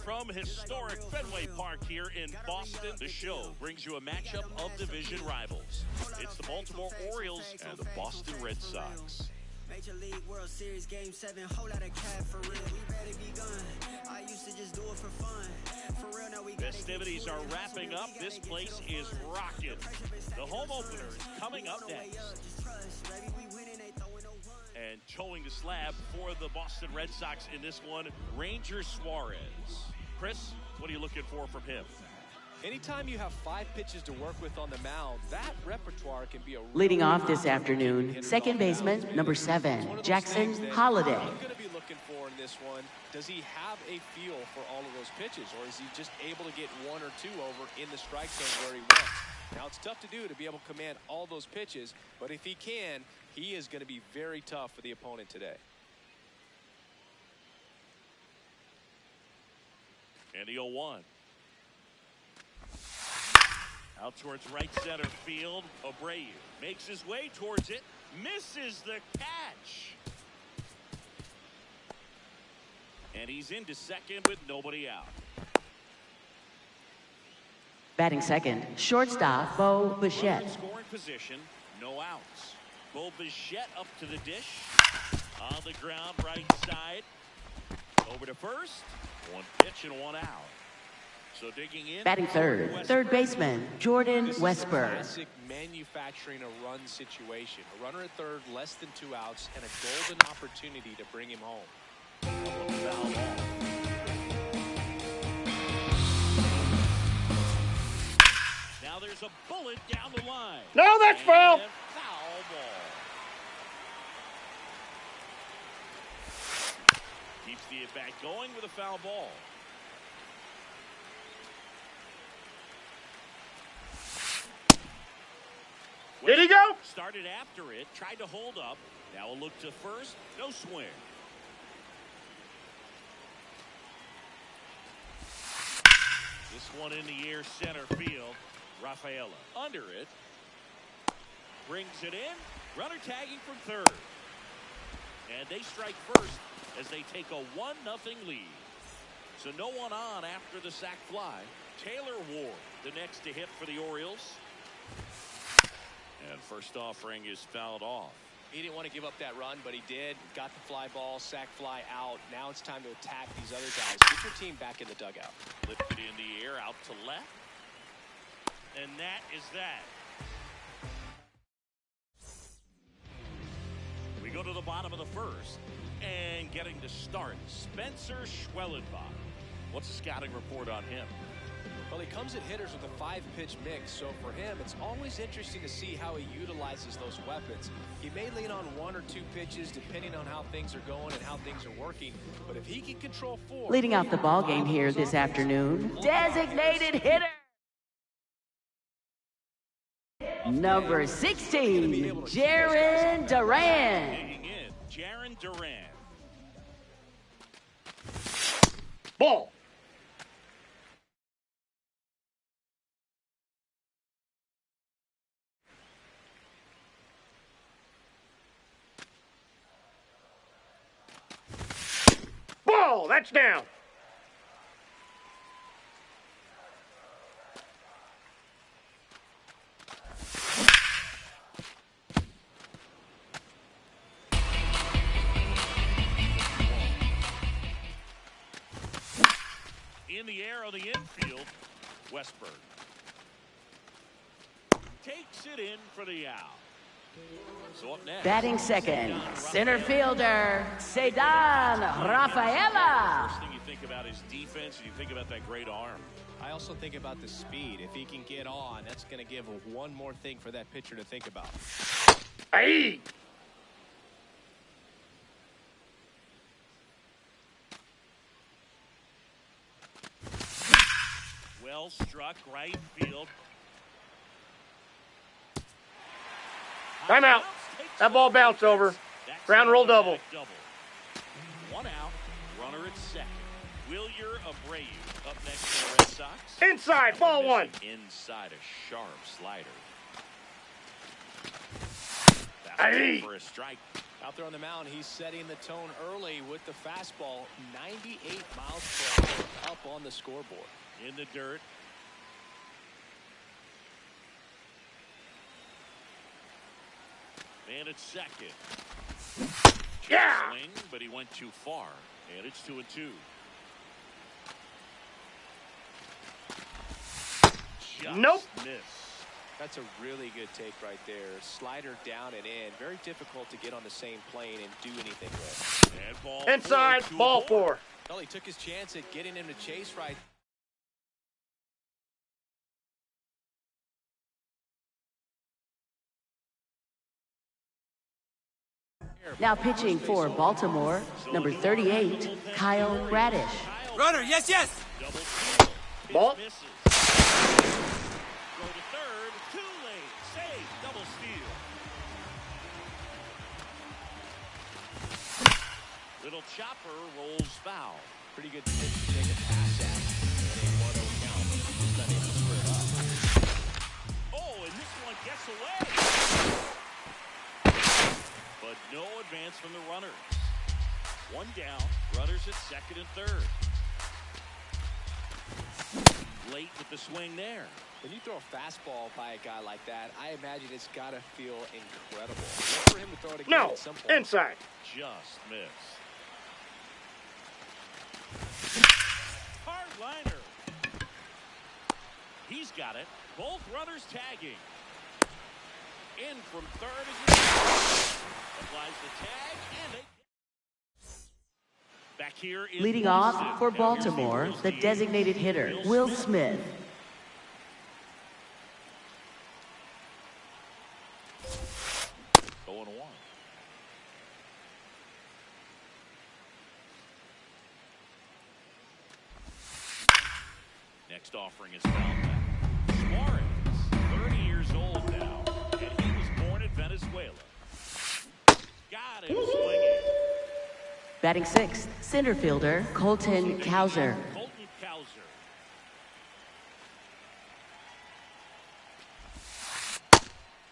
from historic Fenway Park here in Boston, the show brings you a matchup of division rivals. It's the Baltimore Orioles and the Boston Red Sox. Major League World Series Game 7, whole lot of cat for real. We ready to be gone. I used to just do it for fun. For real, now we festivities are wrapping up. This place is rocking. The home opener is coming up next. And towing the slab for the Boston Red Sox in this one, Ranger Suarez. Chris, what are you looking for from him? Anytime you have 5 pitches to work with on the mound, that repertoire can be a leading off this afternoon, second baseman, number 7, Jackson Holliday. I'm going to be looking for in this one, does he have a feel for all of those pitches, or is he just able to get 1 or 2 over in the strike zone where he wants? Now, it's tough to do to be able to command all those pitches, but if he can, he is going to be very tough for the opponent today. And the 0-1. Out towards right center field. Abreu makes his way towards it. Misses the catch. And he's into second with nobody out. Batting second, shortstop Bo Bichette. Scoring position, no outs. Bo Bichette up to the dish. On the ground, right side. Over to first. 1 pitch and 1 out. So digging in. Batting third, third baseman Jordan Westburg. Classic manufacturing a run situation. A runner at third, less than 2 outs, and a golden opportunity to bring him home. Now there's a bullet down the line. No, that's foul. Foul ball. Keeps the at-bat going with a foul ball. Did he go? Started after it, tried to hold up. Now a look to first, no swing. This one in the air, center field. Rafaela under it. Brings it in. Runner tagging from third. And they strike first as they take a 1-0 lead. So no one on after the sac fly. Taylor Ward, the next to hit for the Orioles. And first offering is fouled off. He didn't want to give up that run, but he did. Got the fly ball, sac fly out. Now it's time to attack these other guys. Get your team back in the dugout. Lifted in the air, out to left. And that is that. We go to the bottom of the first. And getting to start, Spencer Schwellenbach. What's the scouting report on him? Well, he comes at hitters with a 5-pitch mix, so for him, it's always interesting to see how he utilizes those weapons. He may lean on 1 or 2 pitches depending on how things are going and how things are working, but if he can control 4... Leading off the ball game here this afternoon, designated hitter, number 16, Jarren Duran. Digging in, Jarren Duran. Ball. Ball. That's down. In the air on the infield, Westburg takes it in for the out. So up next, Batting second, center fielder Ceddanne Rafaela. First thing you think about is defense, and you think about that great arm. I also think about the speed. If he can get on, that's going to give one more thing for that pitcher to think about. Hey. Well struck, right field. Time out. That ball bounced over. Ground roll double. 1 out. Runner at second. Wilyer Abreu up next to the Red Sox. Inside, ball 1. Inside a sharp slider. Hey. For a strike. Out there on the mound, he's setting the tone early with the fastball. 98 miles per hour up on the scoreboard. In the dirt. And it's second. Yeah. Swing, but he went too far. And it's 2-2. Just Nope. Miss. That's a really good take right there. Slider down and in. Very difficult to get on the same plane and do anything with. And ball Inside, four, ball 2-4. 4. Well, he took his chance at getting him to chase right. Now pitching for Baltimore, number 38, Kyle Radish. Runner, yes, yes. Double steal. Pitch Ball. misses. Throw to third. Too late. Save. Double steal. Little chopper rolls foul. Pretty good pitch to take a pass at. And a 1-0 count. Just not able to square it up. Oh, and this one gets away. But no advance from the runner. One down. Runners at second and third. Late with the swing there. When you throw a fastball by a guy like that, I imagine it's got to feel incredible. Look for him to throw it again No. at some point. Inside. Just missed. Hard liner. He's got it. Both runners tagging. In from third again. Applies the tag and they back here in Leading Boston. off for Now here's Baltimore, Orioles the DH, designated hitter, Will Smith. 0-1. Next offering is found back. Suarez, 30 years old now, and he was born in Venezuela. Got him swinging. Batting sixth, center fielder, Colton Cowser. Colton Cowser.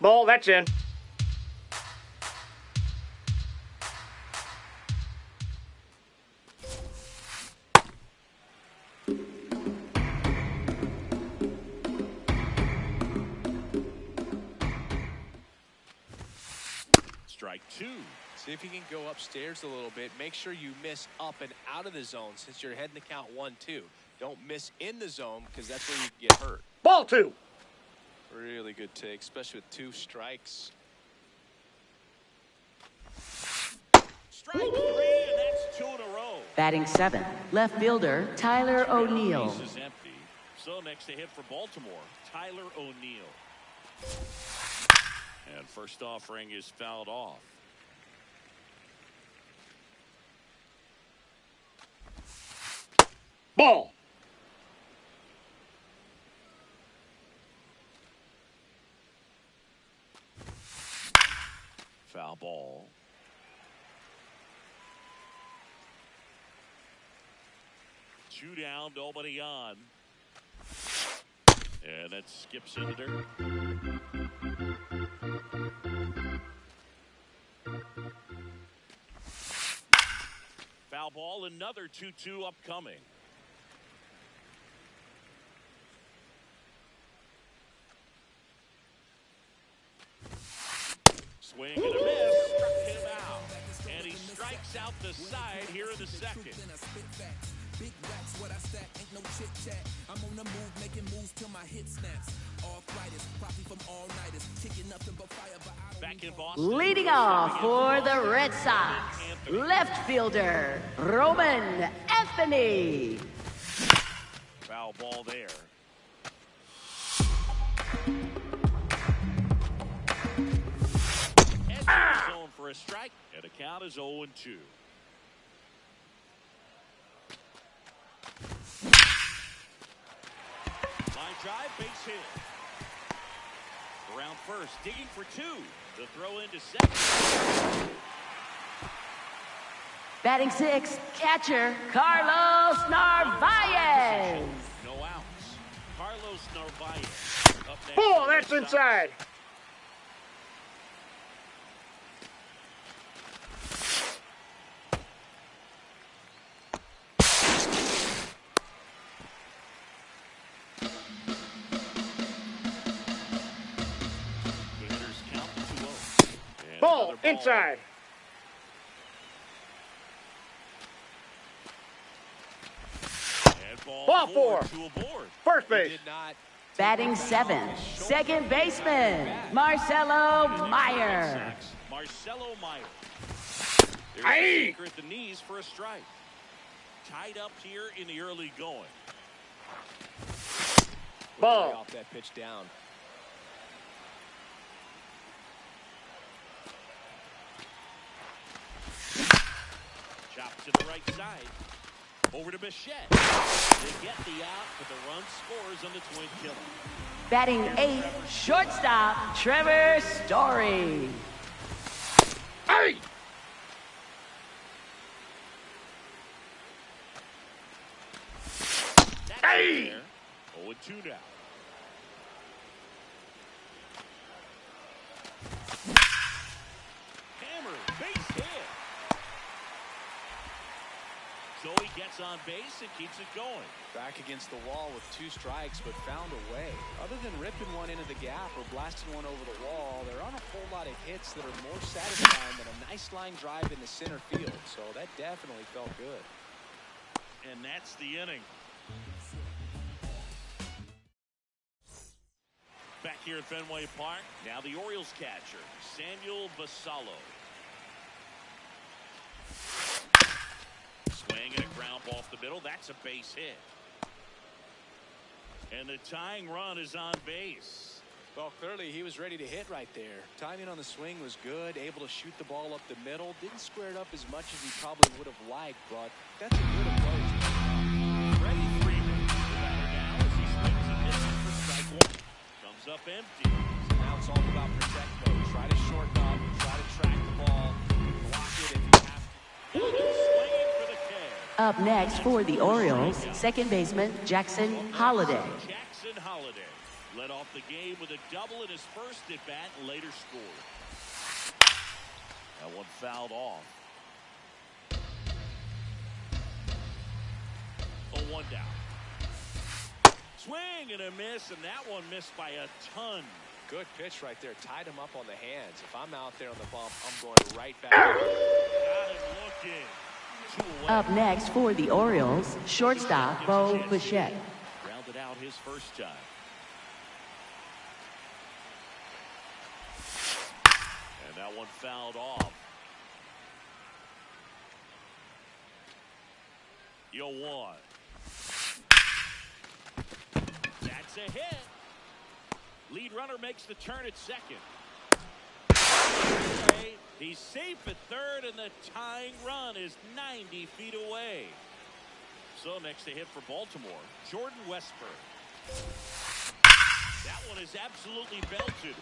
Ball, that's in. Strike two. See if you can go upstairs a little bit. Make sure you miss up and out of the zone since you're heading to count 1-2. Don't miss in the zone because that's where you get hurt. Ball 2. Really good take, especially with 2 strikes. Strike 3, and that's 2 in a row. Batting seventh, left fielder, Tyler O'Neill. Base is empty. So next to hit for Baltimore, Tyler O'Neill. And first offering is fouled off. Ball. Foul ball. Two down, nobody on. And that skips in the dirt. Foul ball, another 2-2 upcoming. Swing and a miss, struck him out. And he strikes out the side here in the second. Big racks, what I stack, ain't no chit chat. I'm on the move, making moves till my hit snaps. Arthritis, probably from all nighters. Kicking nothing but fire, but I don't Back in Boston. Leading off for the Red Sox, left fielder, Roman Anthony. Foul ball there. Zone for a strike, and the count is 0-2. Line drive, base hit. Around first, digging for 2. The throw into second. Batting sixth, catcher, Carlos Narvaez. No outs. Carlos Narvaez up next. Ball, that's inside. Ball inside. And Ball four. To a board. First He base. did not Batting seventh, second baseman, Marcelo Meyer. Marcelo Meyer. There's Aye. a sinker at the knees for a strike. Tied up here in the early going. Ball. Way off that pitch down. Chopped to the right side. Over to Bichette. They get the out, but the run scores on the twin killer. Batting eighth, shortstop, Trevor Story. Hey! That's Hey! there. 0-2 now. Hammer, base hit. Zoe gets on base and keeps it going. Back against the wall with 2 strikes, but found a way. Other than ripping one into the gap or blasting one over the wall, there aren't a whole lot of hits that are more satisfying than a nice line drive into center field. So that definitely felt good. And that's the inning. Back here at Fenway Park, now the Orioles catcher, Samuel Vassallo. Swing and a ground ball off the middle. That's a base hit. And the tying run is on base. Well, clearly he was ready to hit right there. Timing on the swing was good, able to shoot the ball up the middle. Didn't square it up as much as he probably would have liked, but that's a good approach. Freddie Freeman, the batter now as he swings and misses for strike one. Comes up empty. So now it's all about protect mode. Try to shorten up, try to track the ball, block it if you have to. Swinging for the K. Up next for the Orioles, second baseman Jackson Holliday. Jackson Holliday led off the game with a double in his first at bat and later scored. That one fouled off. 0-1 down. Swing and a miss, and that one missed by a ton. Good pitch right there. Tied him up on the hands. If I'm out there on the bump, I'm going right back. Got him looking. 2 away. Up next for the Orioles, shortstop Bo Bichette. Grounded out his first time. And that one fouled off. 0-1. That's a hit. Lead runner makes the turn at second. He's safe at third, and the tying run is 90 feet away. So next to hit for Baltimore, Jordan Westburg. That one is absolutely belted.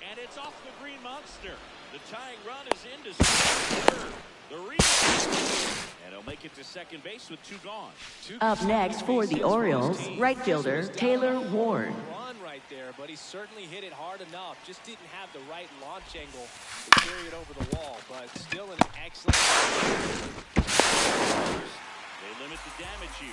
And it's off the Green Monster. The tying run is into third. The rebound. And he'll make it to second base with 2 gone. Up next for the Orioles, right fielder Taylor Ward. Run right there, but he certainly hit it hard enough. Just didn't have the right launch angle to carry it over the wall, but still an excellent. They limit the damage here.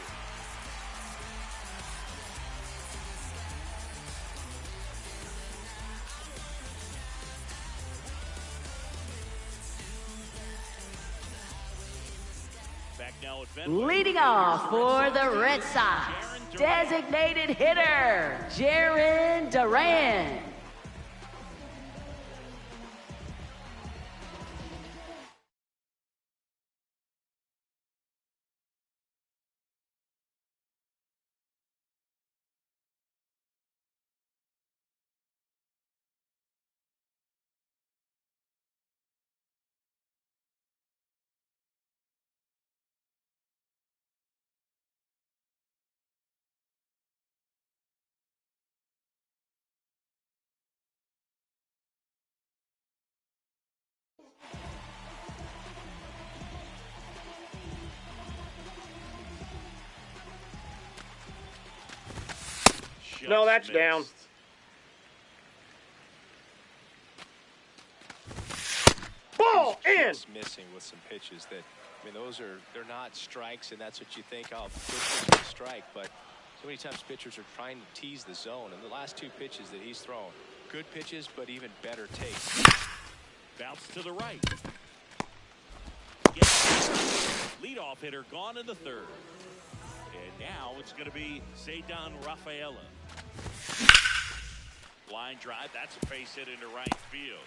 Back now at Fenway. Leading off for the Red Sox, designated hitter Jarren Duran. No, that's down. Ball in. Just missing with some pitches that, I mean, they're not strikes, and that's what you think of. Good pitch, strike, but so many times pitchers are trying to tease the zone. And the last 2 pitches that he's thrown, good pitches, but even better takes. Bounce to the right. Leadoff hitter gone in the third. And now it's going to be Ceddanne Rafaela. Line drive. That's a base hit into right field.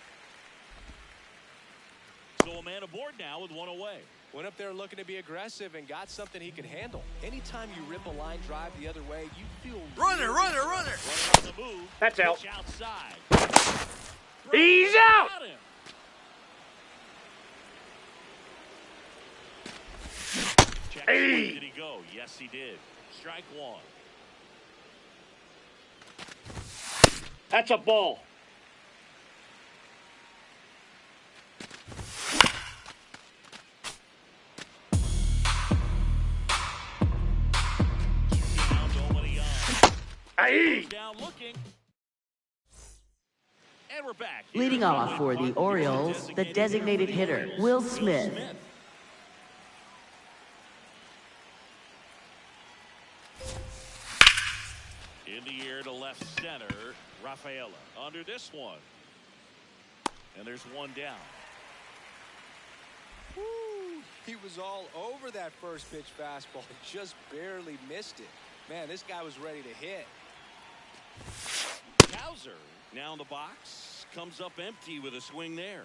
So a man aboard now with one away. Went up there looking to be aggressive and got something he could handle. Anytime you rip a line drive the other way, you feel... Runner! On the move. That's out. Pitch outside. He's out! Check. Hey. Did he go? Yes, he did. Strike one. That's a ball. Hey. Down looking. And we're back. Leading off for the Orioles, the designated hitter, Will Smith. In the air to left center, Rafaela. Under this one. And there's one down. Woo! He was all over that first pitch fastball. Just barely missed it. Man, this guy was ready to hit. Cowser now in the box. Comes up empty with a swing there.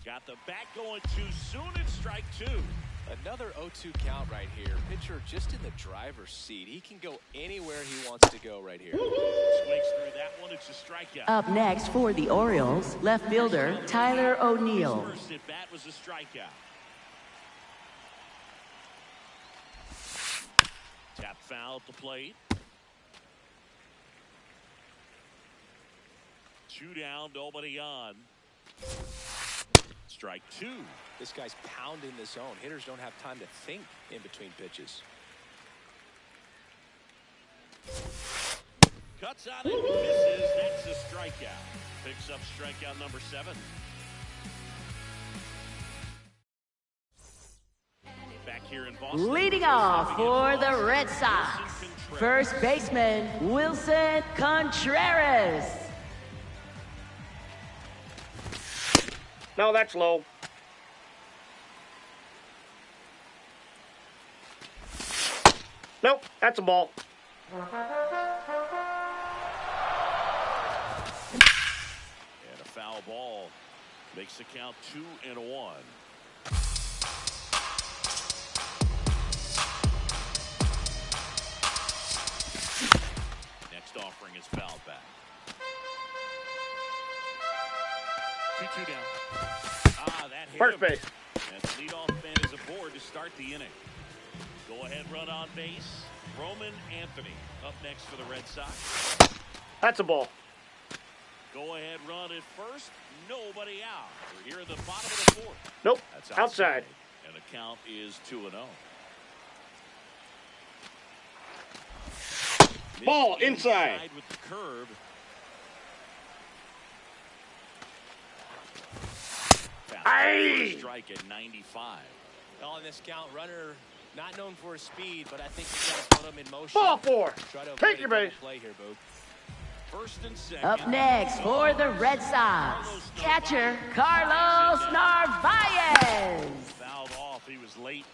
Got the bat going too soon. It's strike two. Another 0-2 count right here. Pitcher just in the driver's seat. He can go anywhere he wants to go right here. Swings through that one. It's a strikeout. Up next for the Orioles, left fielder, Tyler O'Neill. His first at bat was a strikeout. Tap foul at the plate. 2 down, nobody on. Strike two. This guy's pounding the zone. Hitters don't have time to think in between pitches. Cuts out and misses. That's a strikeout. Picks up strikeout number 7. Back here in Boston. Leading off for the Red Sox, first baseman, Wilson Contreras. No, that's low. Nope, that's a ball. And a foul ball makes the count 2-1. Next offering is fouled back. 2-2 down. That hit First him. base. And the leadoff man is aboard to start the inning. Go ahead run on base. Roman Anthony up next for the Red Sox. That's a ball. Go ahead run at first. Nobody out. We're here at the bottom of the fourth. Nope, That's outside. And the count is 2-0. Ball Missed inside. with the curve. Aye. Strike at 95. Well, in this count, runner not known for his speed, but I think you guys put him in motion. Ball 4. Try to Take your base. play here, Boog. First and second. Up next for the Red Sox, catcher Carlos Narvaez. Fouled off. He was late.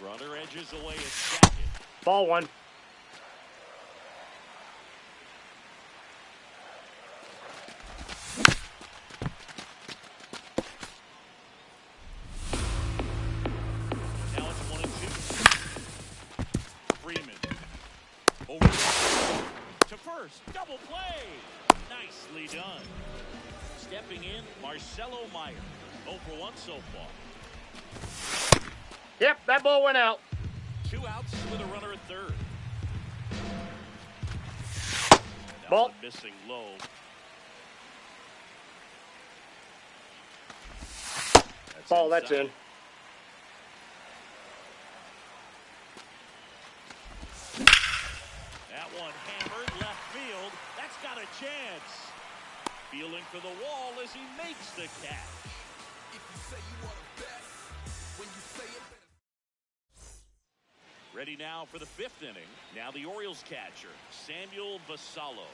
Runner edges away at second. Ball 1. Now it's 1-2. Freeman over to first. Double play. Nicely done. Stepping in, Marcelo Meyer. 0 for 1 so far. Yep, that ball went out. 2 outs with a runner at third. That Ball. one missing low. Ball, that's inside. in. That one hammered left field. That's got a chance. Feeling for the wall as he makes the catch. Ready now for the 5th inning. Now the Orioles catcher, Samuel Vasallo.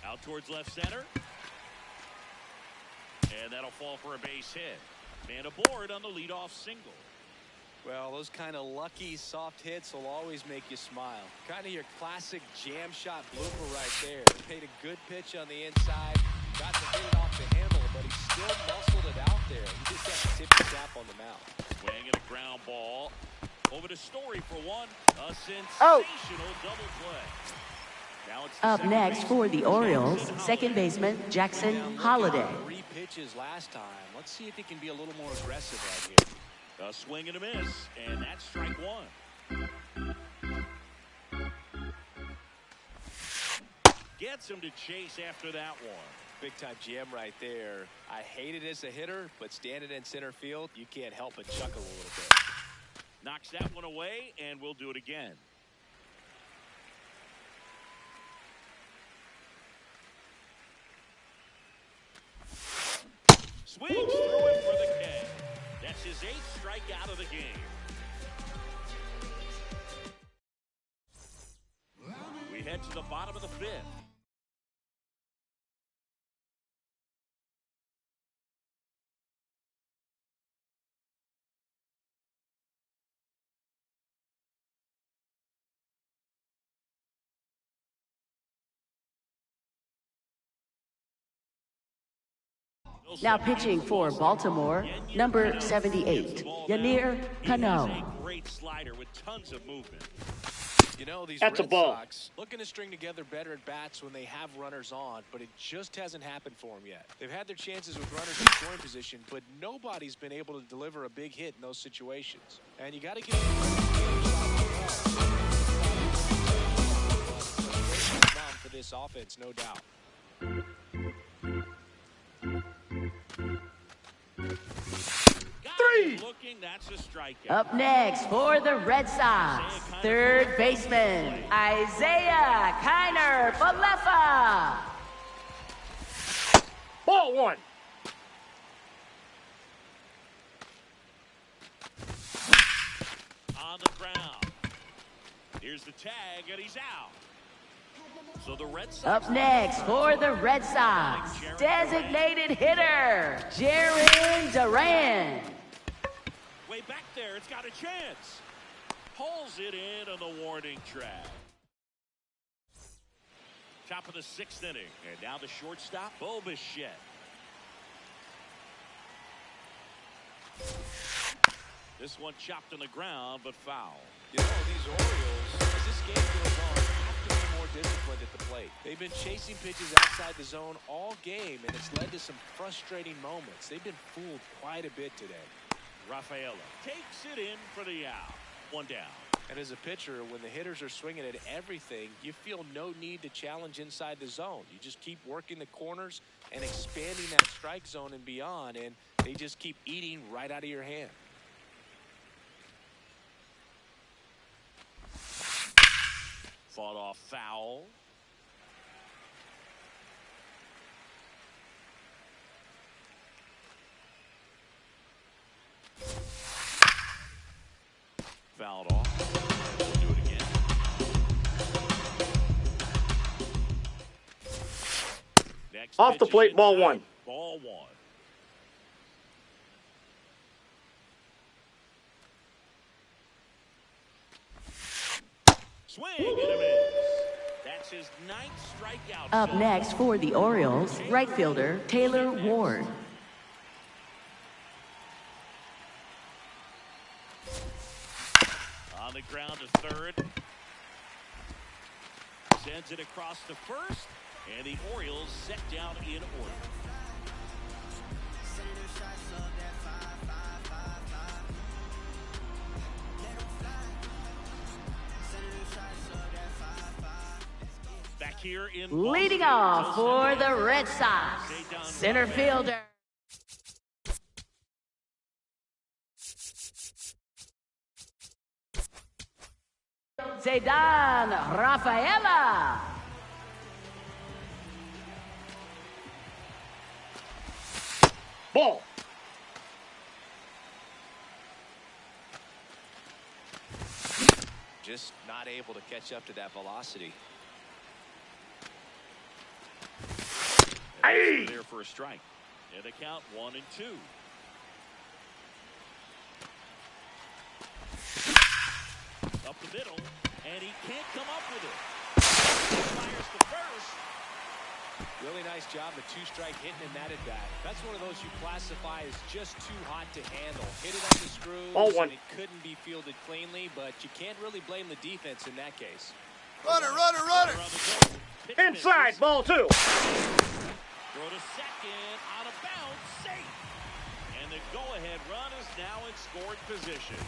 Out towards left center. And that'll fall for a base hit. Man aboard on the leadoff single. Well, those kind of lucky soft hits will always make you smile. Kind of your classic jam shot blooper right there. Paid a good pitch on the inside. Got to hit it off the handle, but he still muscled it out there. He just got to tip his cap on the mound. Swing and a ground ball. Over to Story for one. A sensational double play. Now it's Up next for the Orioles, second baseman Jackson Holliday. 3 pitches last time. Let's see if he can be a little more aggressive right here. A swing and a miss, and that's strike 1. Gets him to chase after that one. Big time jam right there. I hate it as a hitter, but standing in center field, you can't help but chuckle a little bit. Knocks that one away, and we'll do it again. Swings through him for the K. That's his 8th strikeout of the game. We head to the bottom of the 5th. Now pitching for Baltimore, number 78, Yennier Cano. Great slider with tons of movement. You know, these That's a Red ball. Sox looking to string together better at bats when they have runners on, but it just hasn't happened for them yet. They've had their chances with runners in scoring position, but nobody's been able to deliver a big hit in those situations. And you got to give for this offense, no doubt. Looking, that's a strikeout. Up next for the Red Sox, third baseman Isaiah Kiner Falefa. Ball 1. On the ground. Here's the tag, and he's out. So the Red Sox. Up next for the Red Sox, designated hitter Jarren Duran. Way back there, it's got a chance. Pulls it in on the warning track. Top of the 6th inning, and now the shortstop, Bo Bichette. This one chopped on the ground, but foul. You know, these Orioles, as this game goes on, have to be more disciplined at the plate. They've been chasing pitches outside the zone all game, and it's led to some frustrating moments. They've been fooled quite a bit today. Rafaela takes it in for the out. 1 down. And as a pitcher, when the hitters are swinging at everything, you feel no need to challenge inside the zone. You just keep working the corners and expanding that strike zone and beyond, and they just keep eating right out of your hand. Fought off foul. Fouled off. We'll do it again. Next Off the pitch is plate, ball inside. 1. Ball 1. Swing and a miss. That's his 9th strikeout. Up so next for the Orioles, right fielder Taylor Ward. On the ground to third. Sends it across to first. And the Orioles set down in order. Back here in Leading off for the Red Sox, center fielder Ceddanne Rafaela. Ball. just not able to catch up to that velocity. Hey! There for a strike. And they count 1-2. Up the middle, and he can't come up with it. He fires to first. Really nice job, the two-strike hitting in that at bat. That's one of those you classify as just too hot to handle. Hit it on the screws, and it couldn't be fielded cleanly, but you can't really blame the defense in that case. Runner, runner, runner! Inside, ball 2. Throw to second, out of bounds, safe. And the go-ahead run is now in scoring position.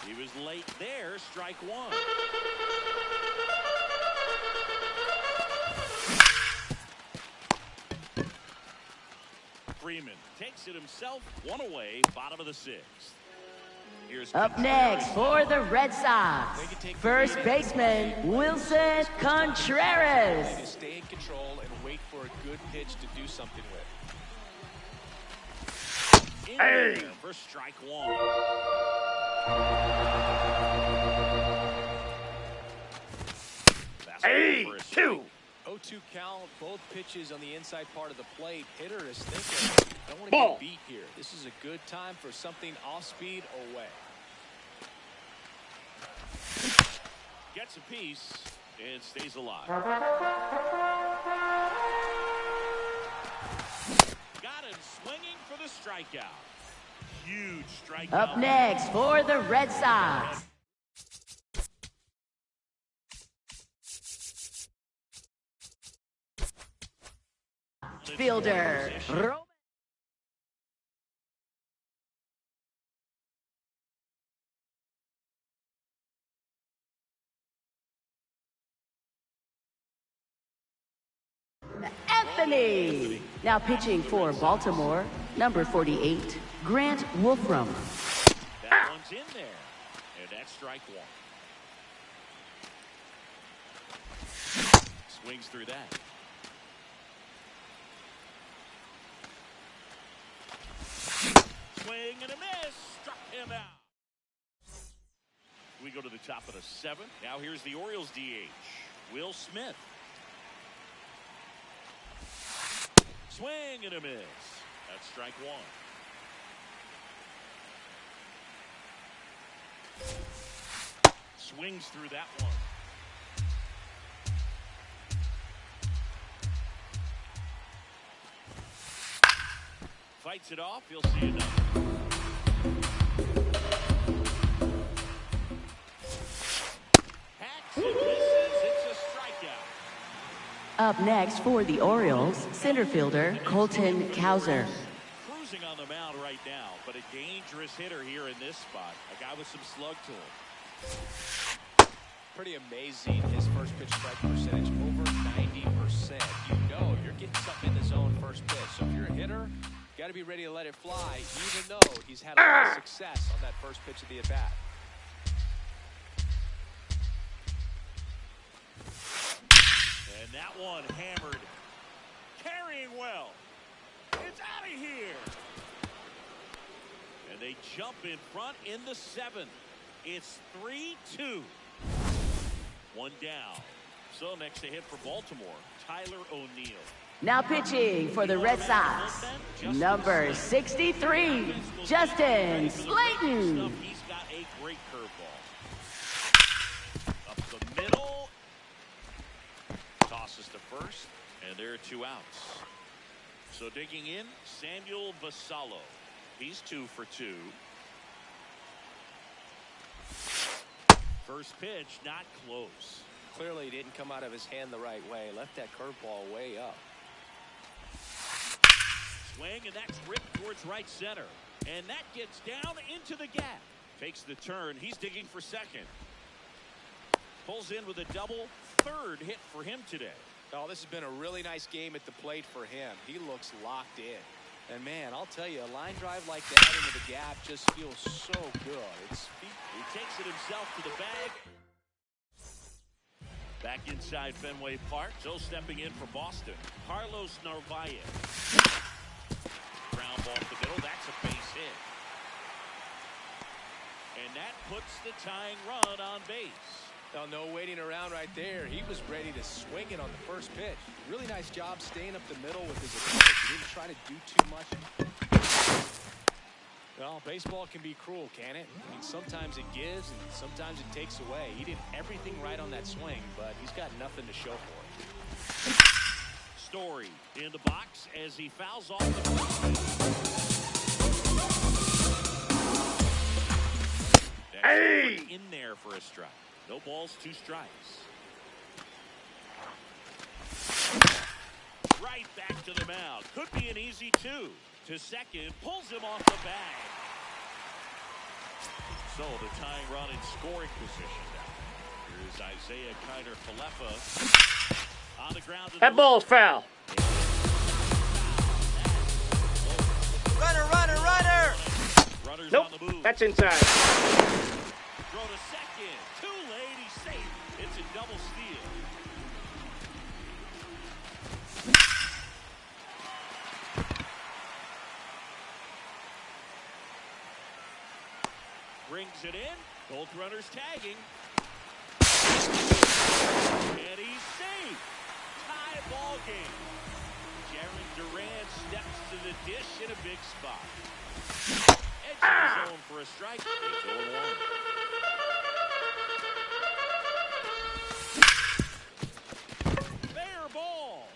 He was late there, strike 1. Freeman takes it himself, 1 away, bottom of the 6th. Here's Up next for the Red Sox, first baseman Wilson Contreras. To stay in control and wait for a good pitch to do something with. Hey! For strike 1. Hey, 2. 0-2 count, both pitches on the inside part of the plate. Hitter is thinking, I don't want to get beat here. This is a good time for something off speed away. Gets a piece and stays alive. Got him swinging for the strikeout. Huge strikeout. Up next for the Red Sox, fielder Roman. Anthony. Now pitching for Baltimore, number 48, Grant Wolfram. That one's in there. And that's strike 1. Swings through that. Swing and a miss. Struck him out. We go to the top of the 7th. Now here's the Orioles DH, Will Smith. Swing and a miss. That's strike 1. Swings through that one. Fights it off. He'll see another. Hacks and misses. It's a strikeout. Up next for the Orioles, center fielder Colton Cowser. Cruising on the mound right now, but a dangerous hitter here in this spot. A guy with some slug to him. Pretty amazing, his first pitch strike percentage, over 90%. You know you're getting something in the zone first pitch. So if you're a hitter, you got to be ready to let it fly, even though he's had a lot of success on that first pitch of the at-bat. And that one hammered. Carrying well. It's out of here. And they jump in front in the 7th. It's 3-2. 1 down. So next to hit for Baltimore, Tyler O'Neill. Now pitching for the Red Sox, number 63, Justin Slayton. He's got a great curveball. Up the middle. Tosses to first, and there are 2 outs. So digging in, Samuel Vasallo. He's 2 for 2. First pitch, not close. Clearly didn't come out of his hand the right way. Left that curveball way up. Swing, and that's ripped towards right center. And that gets down into the gap. Takes the turn. He's digging for second. Pulls in with a double. 3rd hit for him today. Oh, this has been a really nice game at the plate for him. He looks locked in. And man, I'll tell you, a line drive like that into the gap just feels so good. He takes it himself to the bag. Back inside Fenway Park. So stepping in for Boston, Carlos Narvaez. Ground ball to the middle. That's a base hit. And that puts the tying run on base. Now, no waiting around right there. He was ready to swing it on the first pitch. Really nice job staying up the middle with his approach. He didn't try to do too much. Well, baseball can be cruel, can it? I mean, sometimes it gives and sometimes it takes away. He did everything right on that swing, but he's got nothing to show for it. Story in the box as he fouls off the first. Hey! In there for a strike. No balls, 2 strikes. Right back to the mound. Could be an easy 2. To second, pulls him off the bag. So the tying run in scoring position now. Here's Isaiah Kiner-Falefa on the ground. That ball's foul. Runner, runner, runner! Runners Nope, on the move. that's inside. Throw to second. Too late. He's safe. It's a double steal. Brings it in. Both runners tagging. And he's safe. Tie ball game. Jaron Duran steps to the dish in a big spot. Edge of the zone for a strike. It's 0-1. Fair ball.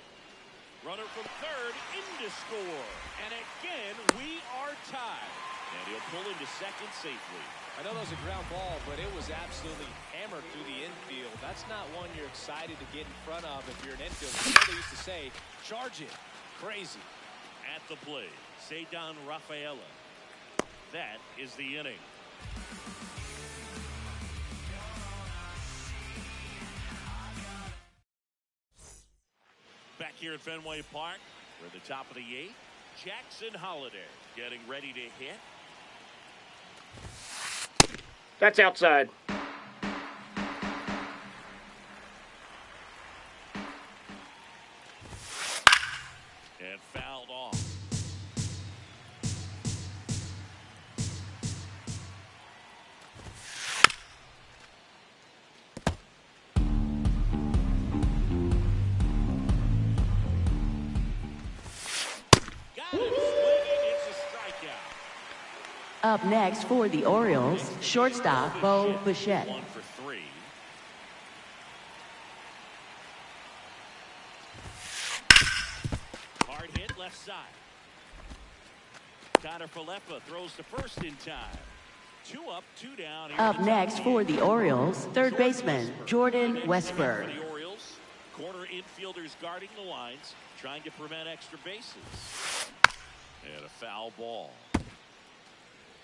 Runner from third in to score. And again, we are tied. And he'll pull into second safely. I know that was a ground ball, but it was absolutely hammered through the infield. That's not one you're excited to get in front of if you're an infielder. You know they used to say, charge it. Crazy. At the plate, Ceddanne Rafaela. That is the inning. Back here at Fenway Park, we're at the top of the 8th. Jackson Holliday getting ready to hit. That's outside. And fouled off. Got it. Swinging. It's a strikeout. Up next for the Orioles, shortstop Bo Bichette. 1 for 3. Hard hit left side. Kiner-Falefa throws to first in time. 2 up, 2 down. Up next for the Orioles, third baseman Jordan Westburg. For the Orioles, corner infielders guarding the lines, trying to prevent extra bases. And a foul ball.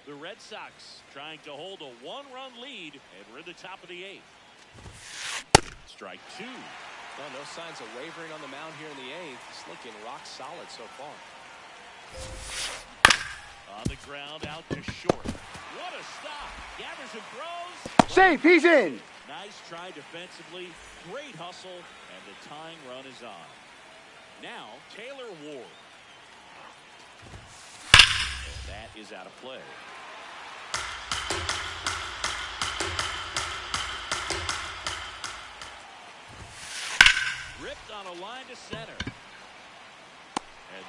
The Red Sox trying to hold a 1-run lead, and we're at the top of the 8th. Strike 2. Well, no signs of wavering on the mound here in the 8th. He's looking rock solid so far. On the ground, out to short. What a stop. Gathers and throws. Safe, he's in. Nice try defensively. Great hustle, and the tying run is on. Now, Taylor Ward. And that is out of play. Ripped on a line to center. And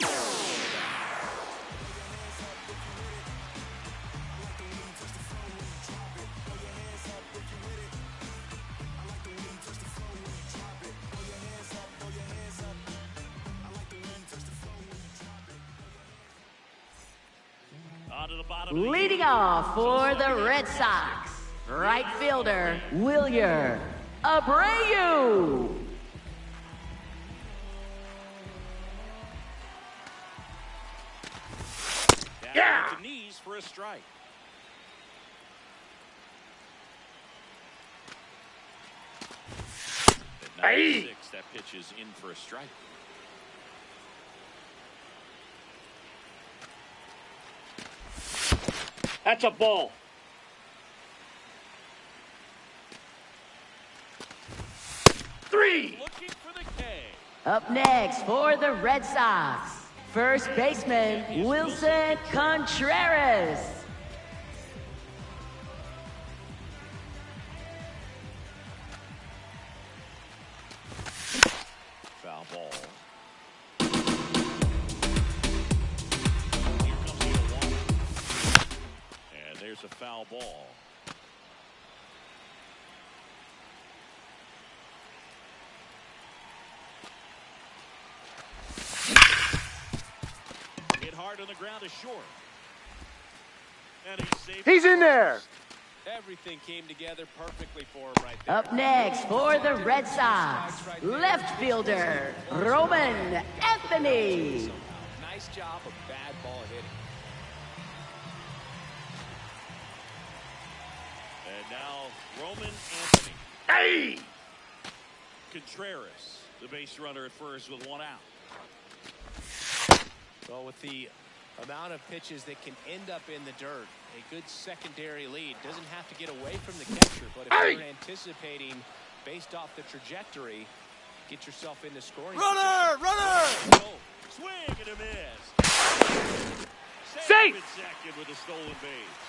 onto the bottom. Leading off for the Red Sox, right fielder Wilyer Abreu. Down to knees for a strike. At 96, that pitch is in for a strike. That's a ball. Three. Looking for the K. Up next for the Red Sox, first baseman Wilson Contreras. foul ball. Hit hard on the ground is short. And he's safe. He's in there. Everything came together perfectly for him right there. Up next for the Red Sox, left fielder, Roman Anthony. Nice job of bad ball hitting. And now Roman Anthony. Hey! Contreras, the base runner at first with one out. Well, with the amount of pitches that can end up in the dirt, a good secondary lead doesn't have to get away from the catcher, but if you're anticipating based off the trajectory, get yourself into scoring. Runner! Oh, swing and a miss. Safe. In second with a stolen base.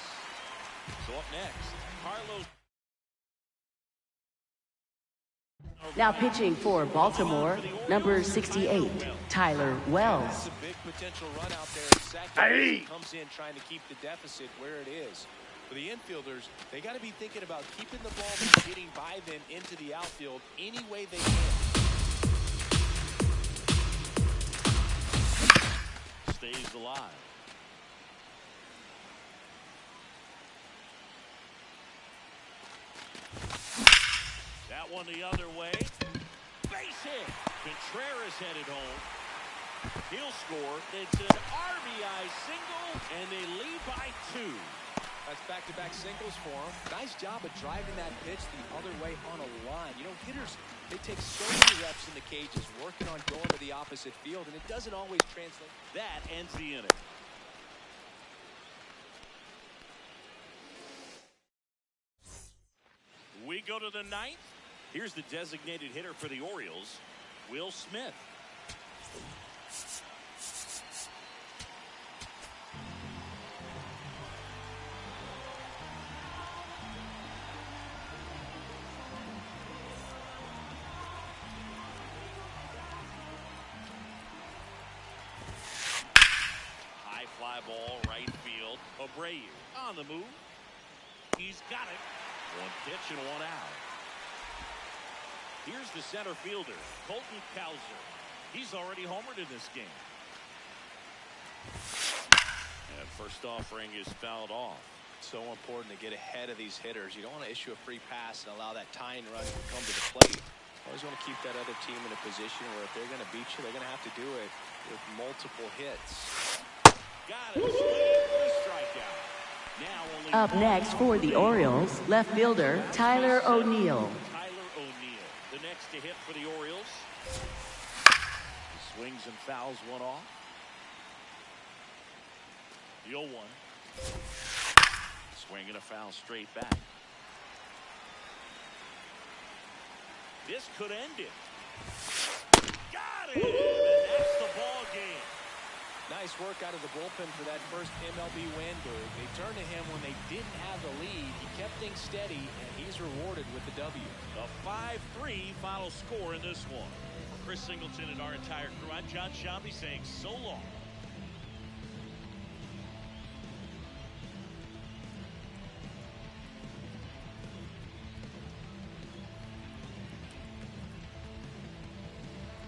So up next, Carlos. Now pitching for Baltimore, number 68, Tyler Wells. That's a big potential run out there in second. Hey. Comes in trying to keep the deficit where it is. For the infielders, they got to be thinking about keeping the ball from getting by them into the outfield any way they can. Stays alive. That one the other way. Base hit. Contreras headed home. He'll score. It's an RBI single, and they lead by 2. That's back-to-back singles for him. Nice job of driving that pitch the other way on a line. You know, hitters, they take so many reps in the cages working on going to the opposite field, and it doesn't always translate. That ends the inning. We go to the 9th. Here's the designated hitter for the Orioles, Will Smith. High fly ball, right field. Abreu on the move. He's got it. One pitch and one out. Here's the center fielder, Colton Cowser. He's already homered in this game. And first offering is fouled off. So important to get ahead of these hitters. You don't want to issue a free pass and allow that tying run to come to the plate. Always want to keep that other team in a position where if they're going to beat you, they're going to have to do it with multiple hits. Got it. Swing for the strikeout. Now only Up next for the Orioles, left fielder, Tyler O'Neill. Tyler O'Neill, the next to hit for the Orioles. He swings and fouls one off. The 0-1. Swing and a foul straight back. This could end it. Got it! And that's the ball game. Nice work out of the bullpen for that first MLB win. They turned to him when they didn't have the lead. He kept things steady, and he's rewarded with the W. A 5-3 final score in this one. For Chris Singleton and our entire crew, I'm John Shambi saying so long.